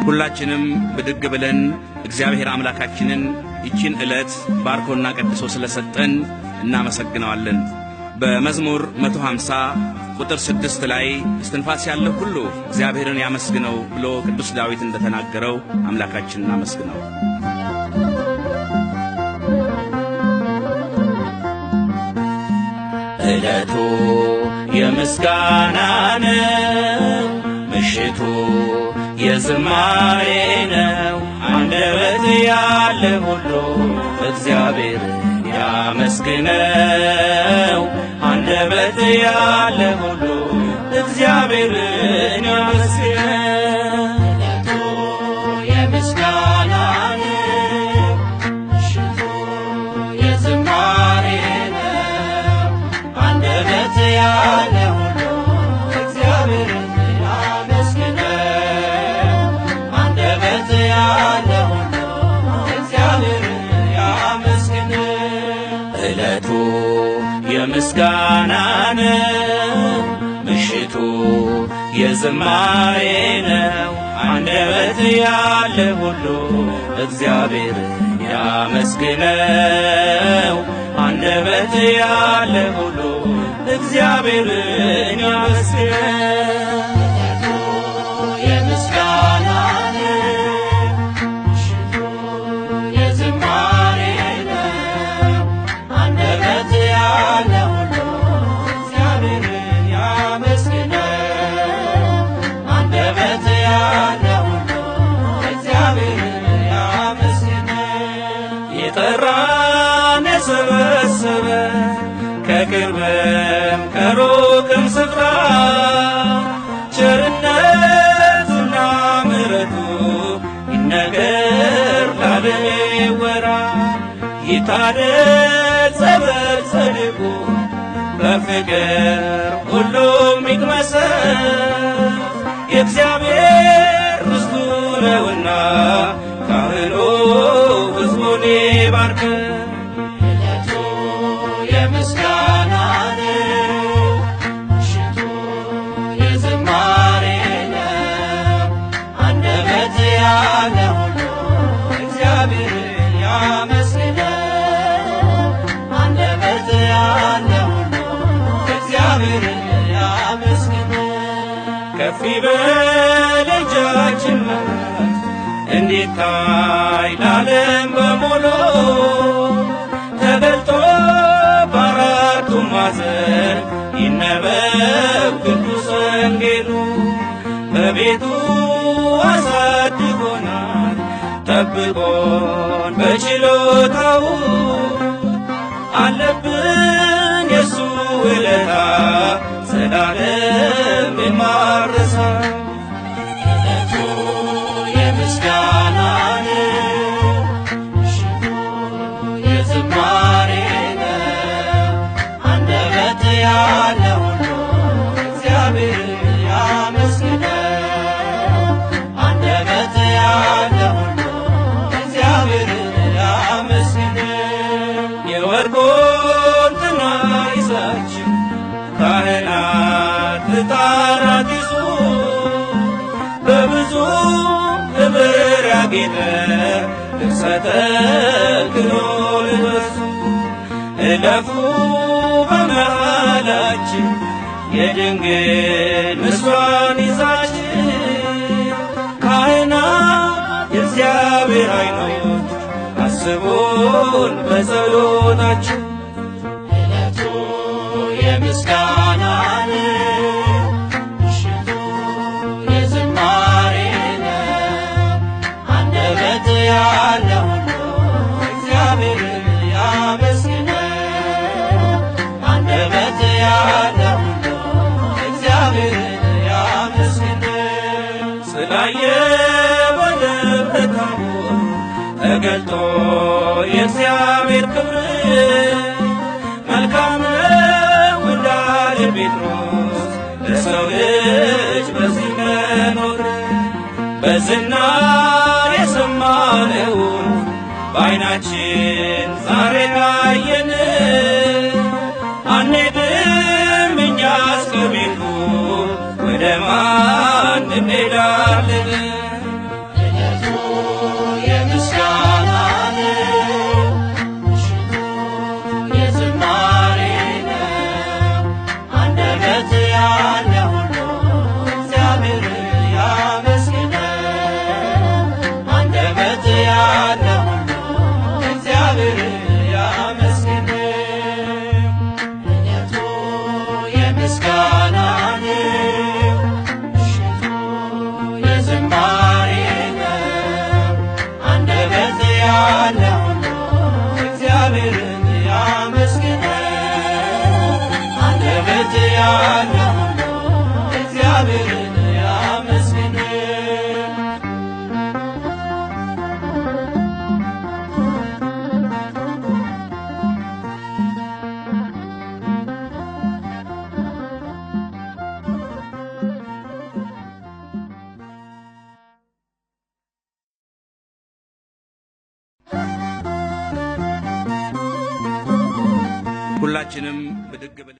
ሁላችንም ብድግ ብለን እግዚአብሔር አምላካችንን ይችን ዕለት ባርኮና ቀድሶ ስለሰጠን እናመሰግነዋለን። በመዝሙር 150 ቁጥር 6 ላይ እስትንፋስ ያለው ሁሉ እግዚአብሔርን ያመስግነው ብሎ ቅዱስ ዳዊት እንደተናገረው አምላካችንን እናመስግነው። ዕለቱ የምስጋና ነው፣ ምሽቱ የዝማሬ ነው። አንደበት ያለ ሁሉ እግዚአብሔርን ያመስግነው። አንደበት ያለ ሁሉ እግዚአብሔርን ያመስግነው። ዕለቱ የምስጋና ነው፣ ምሽቱ የዝማሬ ነው። አንደበት ያለ ሁሉ እግዚአብሔርን ያመስግነው። አንደበት ያለ ሁሉ እግዚአብሔርን ያመስግነው። ዕለቱ የምስጋና ነው፣ ምሽቱ የዝማሬ ነው። አንደበት ያለ ሁሉ እግዚአብሔርን ያመስግነው። አንደበት ያለ ሁሉ እግዚአብሔርን ያመስግነው። ዕለቱ የምስጋና ነው፣ ምሽቱ የዝማሬ ነው። አንደበት ያለ ሁሉ እግዚአብሔርን ያመስግነው። አንደበት ያለ ሁሉ እግዚአብሔርን ያመስግነው። የጠራን የሰበሰበን ከቅርብም ከሩቅም ስፍራ ቸርነቱና ምሕረቱ ይነገር ለዓለም ይወራ። ይታደል ጸበል ጸድቁ በፍቅር ሁሉም ይቅመሰው። የእግዚአብሔር ርስቱ ነውና ካህኑ ሕዝቡን ይባርከው። ዕለቱ የምስጋና ነው፣ ምሽቱ የዝማሬ ነው። አንደበት ያለ ሁሉ እግዚአብሔርን ያመስግነው። አንደበት ያለ ሁሉ እግዚአብሔርን ያመስግነው። ከፍ ይበል እጃችን እንዲታይ ለዓለም በሙሉ ተገልጦ በአራቱ ማዕዘን ይነበብ ቅዱስ ወንጌሉ። በቤቱ አሳድጎናል ጠብቆን በችሎታው አለብን የሱ ውለታ ዘላለም የማይረሳው። ዕለቱ የምስጋና ነው፣ ምሽቱ የዝማሬ ነው። አንደበት ያለ ሁሉ እግዚአብሔርን ያመስግነው። አንደበት ያለ ሁሉ እግዚአብሔርን ያመስግነው። የወርቁን ጥና ይዛችሁ ካህናት ዕጣናት ይዙ፣ በብዙ ክብር ያጌጠ ልብሰ ተክህኖ ልበሱ። እለፉ በመሃላችን የድንግል ምስሏን ይዛችን ካህናት የእግዚአብሔር ዓይኖች አስቡን በጸሎታችሁ። ዕለቱ የምስጋና ነው፣ ምሽቱ የዝማሬ ነው። አንደበት ያለ ሁሉ እግዚአብሔርን ያመስግነው። አንደበት ያለ ሁሉ እግዚአብሔርን ያመስግነው። ስላየ በደብረ ታቦር ተገልጦ የእግዚአብሔር ክብር መልካም ነው እንዳለ ጴጥሮስ ለሰው ልጅ በዚህ መኖር። በዝና የሰማነውን በዓይናችን ዛሬ አየን። አንሄድም እኛስ ከቤቱ ወደ ማን እንሄዳለን? እግዚአብሔርን ያመስግን። ሁላችንም ብድግ ብለን